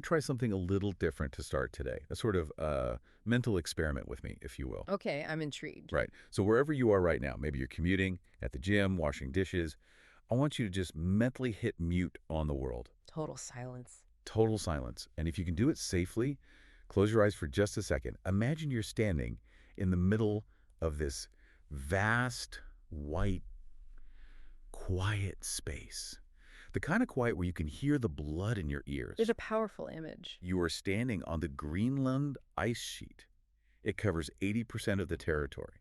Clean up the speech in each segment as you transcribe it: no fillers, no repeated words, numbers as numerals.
try something a little different to start today, a sort of mental experiment with me, if you will. Okay, I'm intrigued. Right. So wherever you are right now, maybe you're commuting, at the gym, washing dishes, I want you to just mentally hit mute on the world. Total silence. Total silence. And if you can do it safely, close your eyes for just a second. Imagine you're standing in the middle of this vast, white, quiet space. The kind of quiet where you can hear the blood in your ears. It's a powerful image. You are standing on the Greenland ice sheet. It covers 80% of the territory.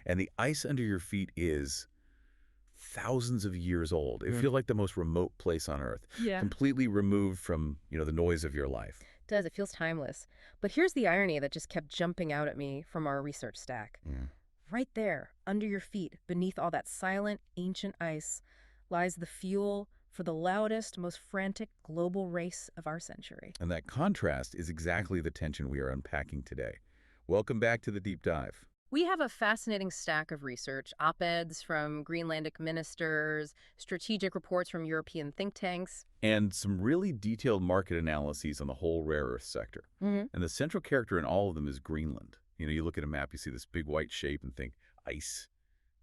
And the ice under your feet is thousands of years old. It feels like the most remote place on Earth. Yeah. Completely removed from, the noise of your life. It does. It feels timeless. But here's the irony that just kept jumping out at me from our research stack. Right there, under your feet, beneath all that silent, ancient ice, lies the fuel for the loudest, most frantic global race of our century. And that contrast is exactly the tension we are unpacking today. Welcome back to the Deep Dive. We have a fascinating stack of research, op-eds from Greenlandic ministers, strategic reports from European think tanks. And some really detailed market analyses on the whole rare earth sector. And the central character in all of them is Greenland. You look at a map, you see this big white shape and think ice,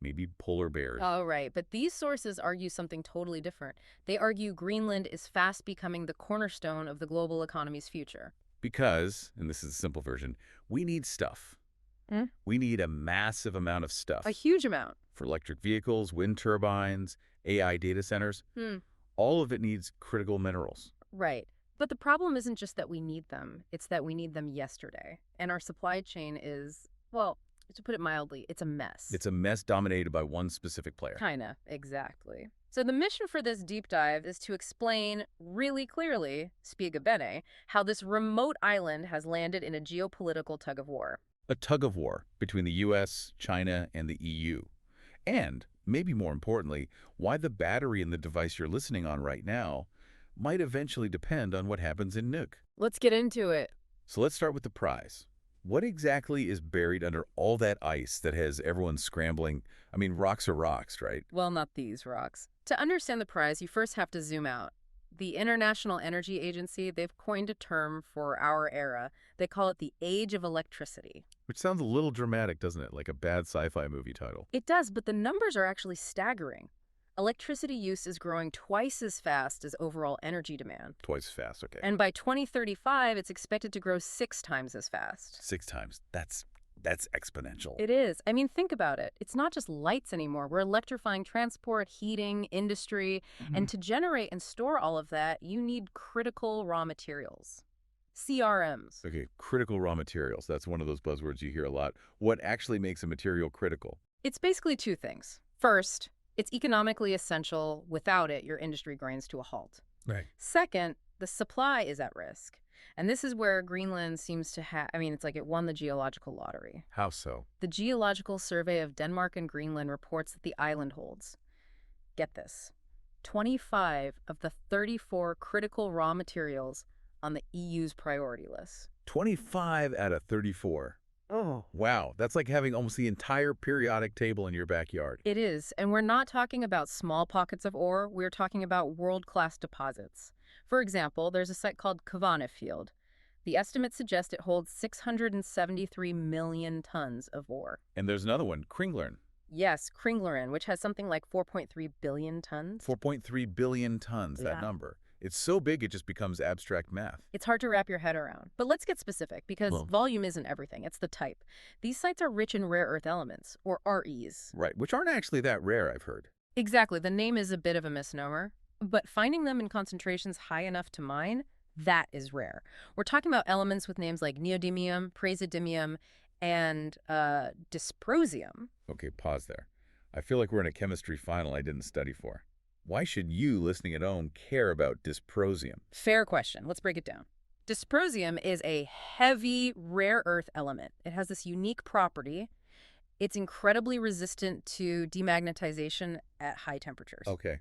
maybe polar bears. Oh, right. But these sources argue something totally different. They argue Greenland is fast becoming the cornerstone of the global economy's future. Because, and this is a simple version, we need stuff. We need a massive amount of stuff. A huge amount. For electric vehicles, wind turbines, AI data centers. All of it needs critical minerals. Right. But the problem isn't just that we need them. It's that we need them yesterday. And our supply chain is, well, to put it mildly, it's a mess. It's a mess dominated by one specific player. Kinda, exactly. So the mission for this deep dive is to explain really clearly, spiega bene, how this remote island has landed in a geopolitical tug-of-war. A tug-of-war between the U.S., China, and the EU. And, maybe more importantly, why the battery in the device you're listening on right now might eventually depend on what happens in Nuuk. Let's get into it. So let's start with the prize. What exactly is buried under all that ice that has everyone scrambling? I mean, rocks are rocks, right? Well, not these rocks. To understand the prize, you first have to zoom out. The International Energy Agency, they've coined a term for our era. They call it the age of electricity. Which sounds a little dramatic, doesn't it? Like a bad sci-fi movie title. It does, but the numbers are actually staggering. Electricity use is growing twice as fast as overall energy demand. Twice as fast, okay. And by 2035, it's expected to grow 6 times as fast. 6 times. That's exponential. It is. I mean, think about it. It's not just lights anymore. We're electrifying transport, heating, industry. And to generate and store all of that, you need critical raw materials. CRMs. Okay, critical raw materials. That's one of those buzzwords you hear a lot. What actually makes a material critical? It's basically 2 things. First, it's economically essential. Without it, your industry grinds to a halt. Right. Second, the supply is at risk. And this is where Greenland seems to have, it's like it won the geological lottery. How so? The Geological Survey of Denmark and Greenland reports that the island holds, get this, 25 of the 34 critical raw materials on the EU's priority list. 25 out of 34. Oh. Wow, that's like having almost the entire periodic table in your backyard. It is, and we're not talking about small pockets of ore, we're talking about world-class deposits. For example, there's a site called Kavane Field. The estimates suggest it holds 673 million tons of ore. And there's another one, Greenland. Yes, Greenland, which has something like 4.3 billion tons. 4.3 billion tons, that number. It's so big it just becomes abstract math. It's hard to wrap your head around. But let's get specific, because volume isn't everything. It's the type. These sites are rich in rare earth elements, or REs. Right, which aren't actually that rare, I've heard. Exactly. The name is a bit of a misnomer. But finding them in concentrations high enough to mine, that is rare. We're talking about elements with names like neodymium, praseodymium, and dysprosium. Okay, pause there. I feel like we're in a chemistry final I didn't study for. Why should you, listening at home, care about dysprosium? Fair question. Let's break it down. Dysprosium is a heavy, rare earth element. It has this unique property. It's incredibly resistant to demagnetization at high temperatures. Okay.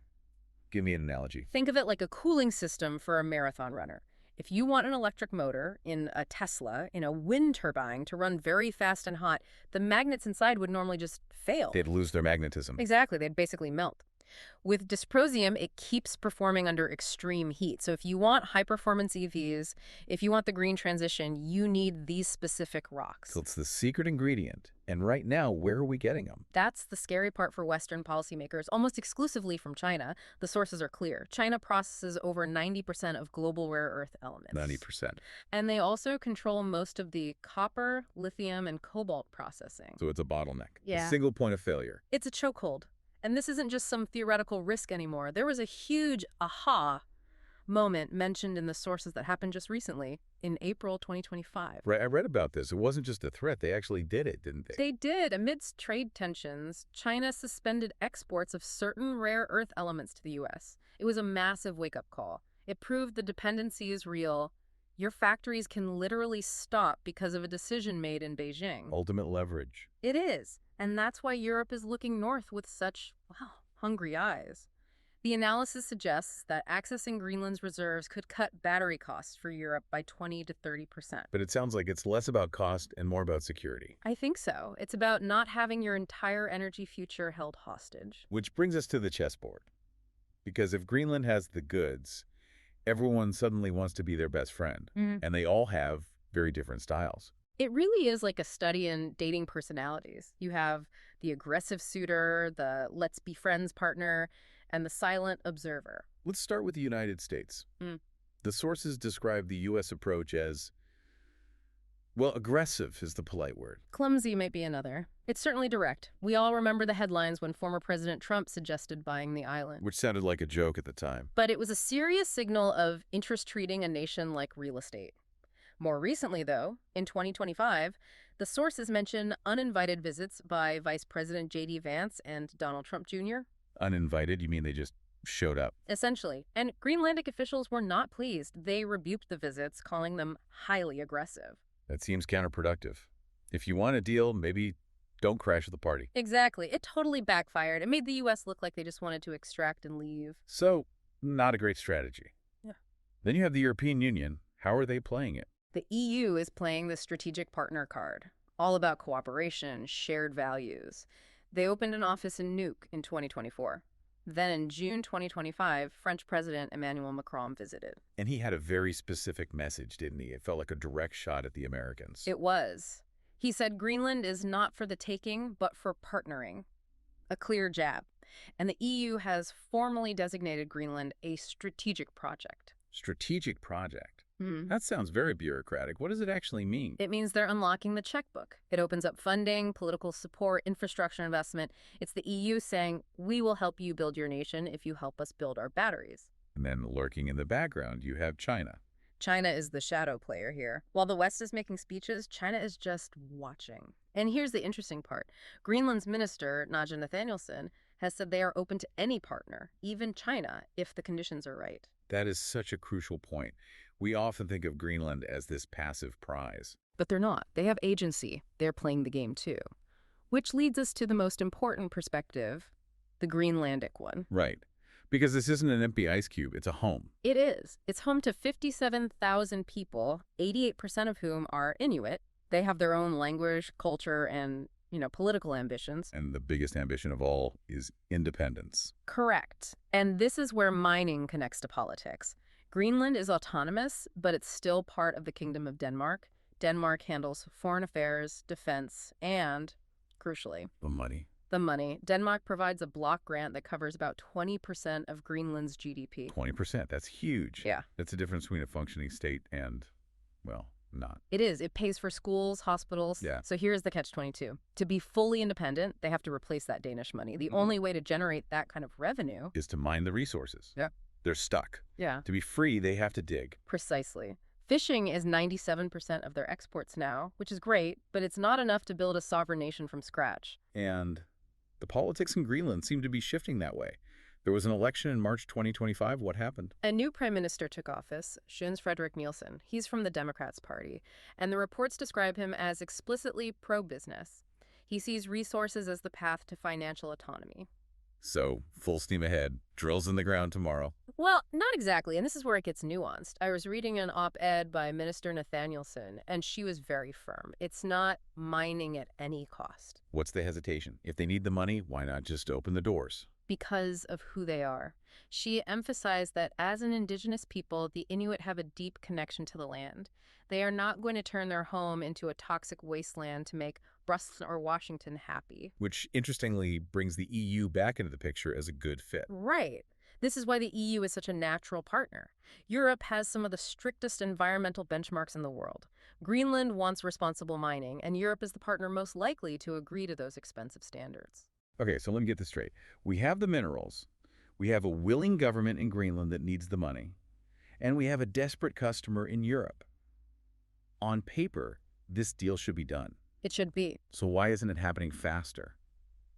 Give me an analogy. Think of it like a cooling system for a marathon runner. If you want an electric motor in a Tesla, in a wind turbine, to run very fast and hot, the magnets inside would normally just fail. They'd lose their magnetism. Exactly. They'd basically melt. With dysprosium, it keeps performing under extreme heat. So if you want high-performance EVs, if you want the green transition, you need these specific rocks. So it's the secret ingredient. And right now, where are we getting them? That's the scary part for Western policymakers, almost exclusively from China. The sources are clear. China processes over 90% of global rare earth elements. 90%. And they also control most of the copper, lithium, and cobalt processing. So it's a bottleneck. Yeah. A single point of failure. It's a chokehold. And this isn't just some theoretical risk anymore. There was a huge aha moment mentioned in the sources that happened just recently in April 2025. Right, I read about this. It wasn't just a threat. They actually did it, didn't they? They did. Amidst trade tensions, China suspended exports of certain rare earth elements to the U.S. It was a massive wake-up call. It proved the dependency is real. Your factories can literally stop because of a decision made in Beijing. Ultimate leverage. It is. And that's why Europe is looking north with such, well, hungry eyes. The analysis suggests that accessing Greenland's reserves could cut battery costs for Europe by 20 to 30%. But it sounds like it's less about cost and more about security. I think so. It's about not having your entire energy future held hostage. Which brings us to the chessboard. Because if Greenland has the goods, everyone suddenly wants to be their best friend. And they all have very different styles. It really is like a study in dating personalities. You have the aggressive suitor, the let's be friends partner, and the silent observer. Let's start with the United States. The sources describe the U.S. approach as, well, aggressive is the polite word. Clumsy might be another. It's certainly direct. We all remember the headlines when former President Trump suggested buying the island. Which sounded like a joke at the time. But it was a serious signal of interest treating a nation like real estate. More recently, though, in 2025, the sources mention uninvited visits by Vice President J.D. Vance and Donald Trump Jr. Uninvited? You mean they just showed up? Essentially. And Greenlandic officials were not pleased. They rebuked the visits, calling them highly aggressive. That seems counterproductive. If you want a deal, maybe don't crash the party. Exactly. It totally backfired. It made the U.S. look like they just wanted to extract and leave. So, not a great strategy. Yeah. Then you have the European Union. How are they playing it? The EU is playing the strategic partner card, all about cooperation, shared values. They opened an office in Nuuk in 2024. Then in June 2025, French President Emmanuel Macron visited. And he had a very specific message, didn't he? It felt like a direct shot at the Americans. It was. He said Greenland is not for the taking, but for partnering. A clear jab. And the EU has formally designated Greenland a strategic project. Strategic project? That sounds very bureaucratic. What does it actually mean? It means they're unlocking the checkbook. It opens up funding, political support, infrastructure investment. It's the EU saying, we will help you build your nation if you help us build our batteries. And then lurking in the background, you have China. China is the shadow player here. While the West is making speeches, China is just watching. And here's the interesting part. Greenland's minister, Nadja Nathanielsen, has said they are open to any partner, even China, if the conditions are right. That is such a crucial point. We often think of Greenland as this passive prize. But they're not. They have agency. They're playing the game too. Which leads us to the most important perspective, the Greenlandic one. Right. Because this isn't an empty ice cube, it's a home. It is. It's home to 57,000 people, 88% of whom are Inuit. They have their own language, culture, and, political ambitions. And the biggest ambition of all is independence. Correct. And this is where mining connects to politics. Greenland is autonomous, but it's still part of the Kingdom of Denmark. Denmark handles foreign affairs, defense, and, crucially, The money. the money. Denmark provides a block grant that covers about 20% of Greenland's GDP. 20%. That's huge. Yeah. That's the difference between a functioning state and, well, not. It is. It pays for schools, hospitals. Yeah. So here's the catch-22. To be fully independent, they have to replace that Danish money. The only way to generate that kind of revenue Is to mine the resources. Yeah. They're stuck. Yeah. To be free, they have to dig. Precisely. Fishing is 97% of their exports now, which is great, but it's not enough to build a sovereign nation from scratch. And the politics in Greenland seem to be shifting that way. There was an election in March 2025. What happened? A new prime minister took office, Jens Frederik Nielsen. He's from the Democrats' party, and the reports describe him as explicitly pro-business. He sees resources as the path to financial autonomy. So, full steam ahead. Drills in the ground tomorrow. Well, not exactly, and this is where it gets nuanced. I was reading an op-ed by Minister Nathanielsen, and she was very firm. It's not mining at any cost. What's the hesitation? If they need the money, why not just open the doors? because of who they are. She emphasized that as an indigenous people, the Inuit have a deep connection to the land. They are not going to turn their home into a toxic wasteland to make Brussels or Washington happy. Which, interestingly, brings the EU back into the picture as a good fit. Right. This is why the EU is such a natural partner. Europe has some of the strictest environmental benchmarks in the world. Greenland wants responsible mining, and Europe is the partner most likely to agree to those expensive standards. Okay, so let me get this straight. We have the minerals, we have a willing government in Greenland that needs the money, and we have a desperate customer in Europe. On paper, this deal should be done. It should be. So why isn't it happening faster?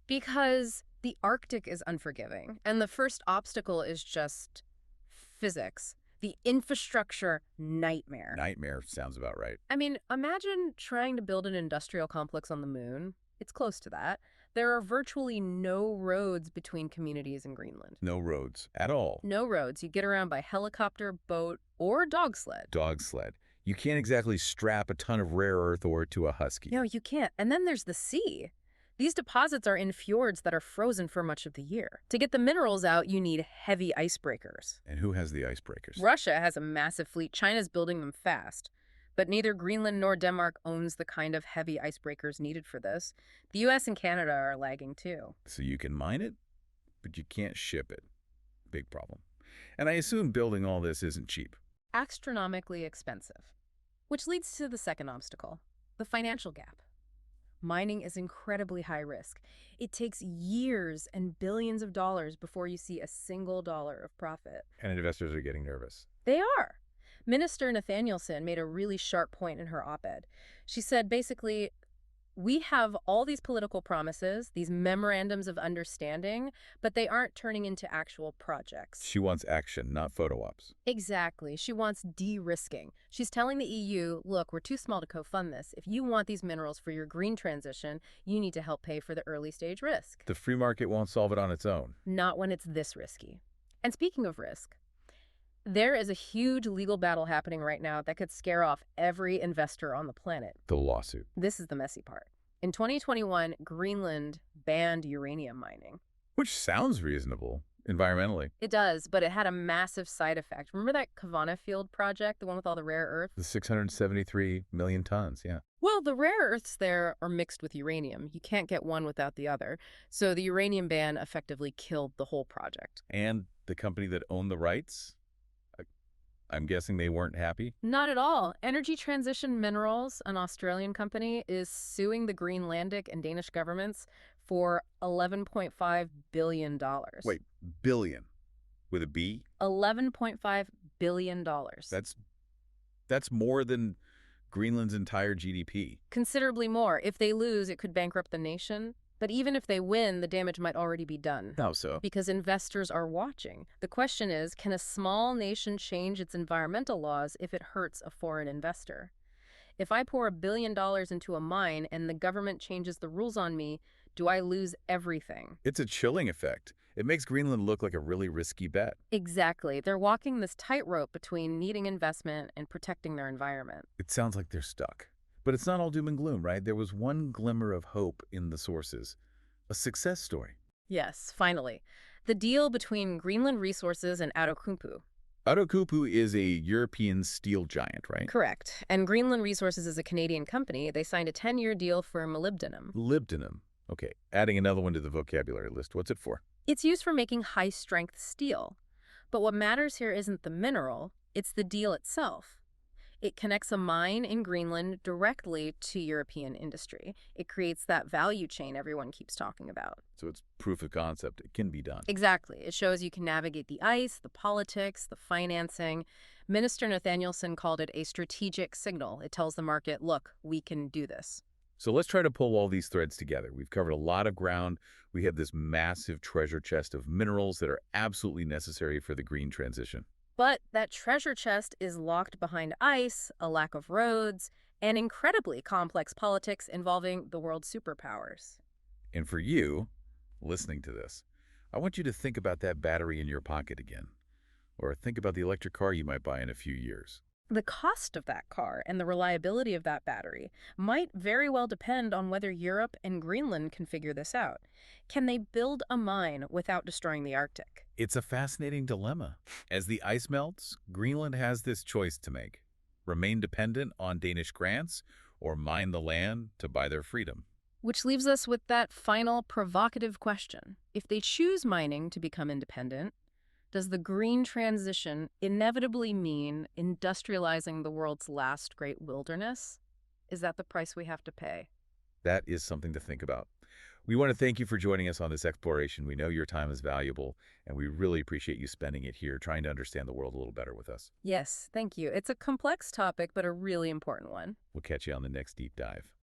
Because the Arctic is unforgiving, and the first obstacle is just physics. The infrastructure nightmare. Nightmare sounds about right. I mean, imagine trying to build an industrial complex on the moon. It's close to that. There are virtually no roads between communities in Greenland. No roads at all. No roads. You get around by helicopter, boat, or dog sled. Dog sled. You can't exactly strap a ton of rare earth ore to a husky. No, you can't. And then there's the sea. These deposits are in fjords that are frozen for much of the year. To get the minerals out, you need heavy icebreakers. And who has the icebreakers? Russia has a massive fleet. China's building them fast. But neither Greenland nor Denmark owns the kind of heavy icebreakers needed for this. The US and Canada are lagging too. So you can mine it, but you can't ship it. Big problem. And I assume building all this isn't cheap. Astronomically expensive. Which leads to the second obstacle, the financial gap. Mining is incredibly high risk. It takes years and billions of dollars before you see a single dollar of profit. And investors are getting nervous. They are. Minister Nathanielson made a really sharp point in her op-ed. She said, basically, we have all these political promises, these memorandums of understanding, but they aren't turning into actual projects. She wants action, not photo ops. Exactly. She wants de-risking. She's telling the EU, look, we're too small to co-fund this. If you want these minerals for your green transition, you need to help pay for the early stage risk. The free market won't solve it on its own. Not when it's this risky. And speaking of risk, there is a huge legal battle happening right now that could scare off every investor on the planet. The lawsuit. This is the messy part. In 2021, Greenland banned uranium mining. Which sounds reasonable, environmentally. It does, but it had a massive side effect. Remember that Kavana Field project, the one with all the rare earth? The 673 million tons, yeah. Well, the rare earths there are mixed with uranium. You can't get one without the other. So the uranium ban effectively killed the whole project. And the company that owned the rights? I'm guessing they weren't happy? Not at all. Energy Transition Minerals, an Australian company, is suing the Greenlandic and Danish governments for $11.5 billion. Wait, billion? With a B? $11.5 billion. That's more than Greenland's entire GDP. Considerably more. If they lose, it could bankrupt the nation. But even if they win, the damage might already be done. How so? Because investors are watching. The question is, can a small nation change its environmental laws if it hurts a foreign investor? If I pour $1 billion into a mine and the government changes the rules on me, do I lose everything? It's a chilling effect. It makes Greenland look like a really risky bet. Exactly. They're walking this tightrope between needing investment and protecting their environment. It sounds like they're stuck. But it's not all doom and gloom, right? There was one glimmer of hope in the sources. A success story. Yes, finally. The deal between Greenland Resources and Outokumpu. Outokumpu is a European steel giant, right? Correct. And Greenland Resources is a Canadian company. They signed a 10-year deal for molybdenum. Molybdenum. Okay, adding another one to the vocabulary list. What's it for? It's used for making high-strength steel. But what matters here isn't the mineral, it's the deal itself. It connects a mine in Greenland directly to European industry. It creates that value chain everyone keeps talking about. So it's proof of concept. It can be done. Exactly. It shows you can navigate the ice, the politics, the financing. Minister Nathanielson called it a strategic signal. It tells the market, look, we can do this. So let's try to pull all these threads together. We've covered a lot of ground. We have this massive treasure chest of minerals that are absolutely necessary for the green transition. But that treasure chest is locked behind ice, a lack of roads, and incredibly complex politics involving the world's superpowers. And for you, listening to this, I want you to think about that battery in your pocket again. Or think about the electric car you might buy in a few years. The cost of that car and the reliability of that battery might very well depend on whether Europe and Greenland can figure this out. Can they build a mine without destroying the Arctic? It's a fascinating dilemma. As the ice melts, Greenland has this choice to make: remain dependent on Danish grants or mine the land to buy their freedom. Which leaves us with that final provocative question. If they choose mining to become independent, does the green transition inevitably mean industrializing the world's last great wilderness? Is that the price we have to pay? That is something to think about. We want to thank you for joining us on this exploration. We know your time is valuable, and we really appreciate you spending it here trying to understand the world a little better with us. Yes, thank you. It's a complex topic, but a really important one. We'll catch you on the next deep dive.